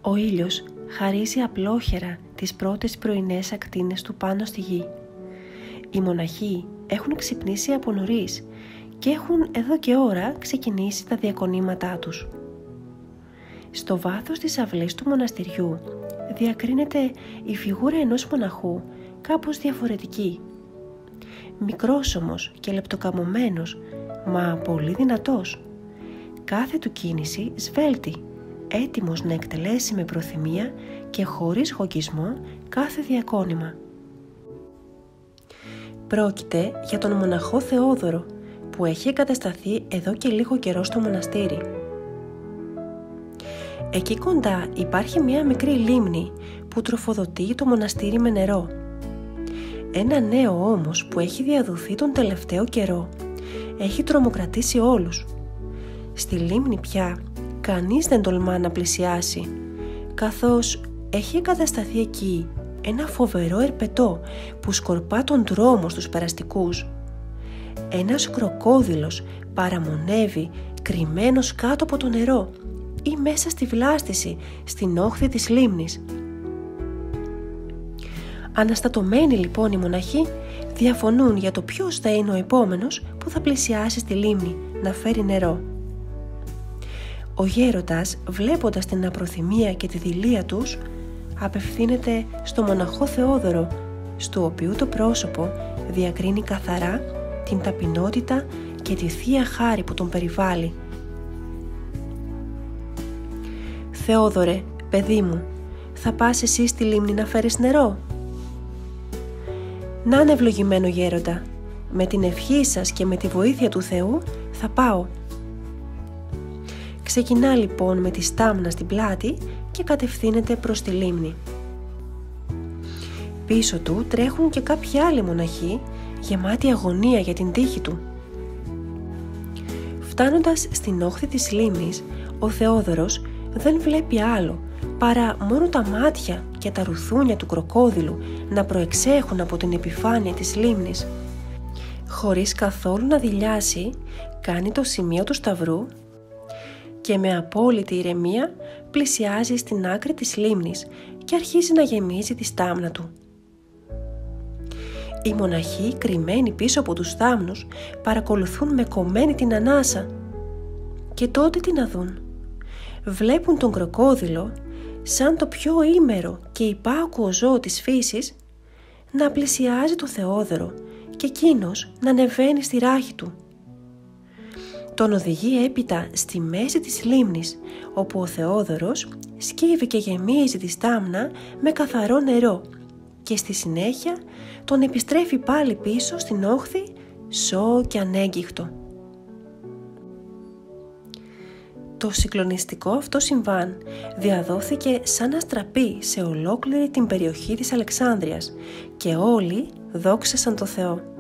Ο ήλιος χαρίζει απλόχερα τις πρώτες πρωινές ακτίνες του πάνω στη γη. Οι μοναχοί έχουν ξυπνήσει από νωρίς και έχουν εδώ και ώρα ξεκινήσει τα διακονήματά τους. Στο βάθος της αυλής του μοναστηριού διακρίνεται η φιγούρα ενός μοναχού κάπως διαφορετική. Μικρός όμως και λεπτοκαμωμένος, μα πολύ δυνατός. Κάθε του κίνηση σβέλτη, έτοιμος να εκτελέσει με προθυμία και χωρίς γογγισμό κάθε διακόνημα. Πρόκειται για τον μοναχό Θεόδωρο, που έχει εγκατασταθεί εδώ και λίγο καιρό στο μοναστήρι. Εκεί κοντά υπάρχει μια μικρή λίμνη που τροφοδοτεί το μοναστήρι με νερό. Ένα νέο όμως που έχει διαδοθεί τον τελευταίο καιρό έχει τρομοκρατήσει όλους. Στη λίμνη πια κανείς δεν τολμά να πλησιάσει, καθώς έχει εγκατασταθεί εκεί ένα φοβερό ερπετό που σκορπά τον δρόμο στους περαστικούς. Ένας κροκόδιλος παραμονεύει κρυμμένος κάτω από το νερό ή μέσα στη βλάστηση στην όχθη της λίμνης. Αναστατωμένοι λοιπόν οι μοναχοί διαφωνούν για το ποιος θα είναι ο επόμενος που θα πλησιάσει στη λίμνη να φέρει νερό. Ο γέροντας, βλέποντας την απροθυμία και τη δειλία τους, απευθύνεται στο μοναχό Θεόδωρο, στο οποίο το πρόσωπο διακρίνει καθαρά την ταπεινότητα και τη θεία χάρη που τον περιβάλλει. «Θεόδωρε, παιδί μου, θα πας εσύ στη λίμνη να φέρεις νερό?» «Να είναι ευλογημένο γέροντα, με την ευχή σας και με τη βοήθεια του Θεού θα πάω». Ξεκινά λοιπόν με τη στάμνα στην πλάτη και κατευθύνεται προς τη λίμνη. Πίσω του τρέχουν και κάποιοι άλλοι μοναχοί γεμάτοι αγωνία για την τύχη του. Φτάνοντας στην όχθη της λίμνης, ο Θεόδωρος δεν βλέπει άλλο παρά μόνο τα μάτια και τα ρουθούνια του κροκόδιλου να προεξέχουν από την επιφάνεια της λίμνης. Χωρίς καθόλου να δειλιάσει, κάνει το σημείο του σταυρού και με απόλυτη ηρεμία πλησιάζει στην άκρη της λίμνης και αρχίζει να γεμίζει τη στάμνα του. Οι μοναχοί, κρυμμένοι πίσω από τους θάμνους, παρακολουθούν με κομμένη την ανάσα. Και τότε τι να δουν? Βλέπουν τον κροκόδιλο, σαν το πιο ήμερο και υπάκουο ζώο της φύσης, να πλησιάζει το Θεόδωρο και εκείνος να ανεβαίνει στη ράχη του. Τον οδηγεί έπειτα στη μέση της λίμνης, όπου ο Θεόδωρος σκύβει και γεμίζει τη στάμνα με καθαρό νερό και στη συνέχεια τον επιστρέφει πάλι πίσω στην όχθη σώο και ανέγκυχτο. Το συγκλονιστικό αυτό συμβάν διαδόθηκε σαν αστραπή σε ολόκληρη την περιοχή της Αλεξάνδρειας και όλοι δόξασαν το Θεό.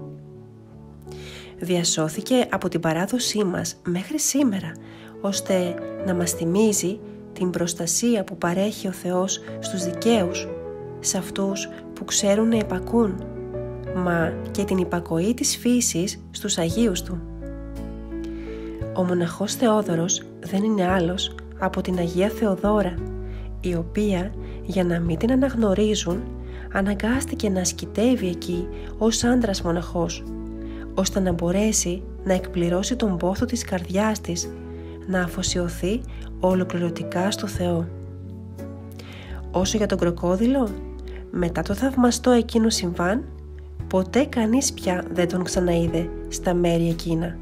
Διασώθηκε από την παράδοσή μας μέχρι σήμερα, ώστε να μας θυμίζει την προστασία που παρέχει ο Θεός στους δικαίους, σε αυτούς που ξέρουν να υπακούν, μα και την υπακοή της φύσης στους Αγίους Του. Ο μοναχός Θεόδωρος δεν είναι άλλος από την Αγία Θεοδόρα, η οποία, για να μην την αναγνωρίζουν, αναγκάστηκε να ασκητεύει εκεί ως άντρας μοναχός, ώστε να μπορέσει να εκπληρώσει τον πόθο της καρδιάς της, να αφοσιωθεί ολοκληρωτικά στο Θεό. Όσο για τον κροκόδιλο, μετά το θαυμαστό εκείνο συμβάν, ποτέ κανείς πια δεν τον ξαναείδε στα μέρη εκείνα.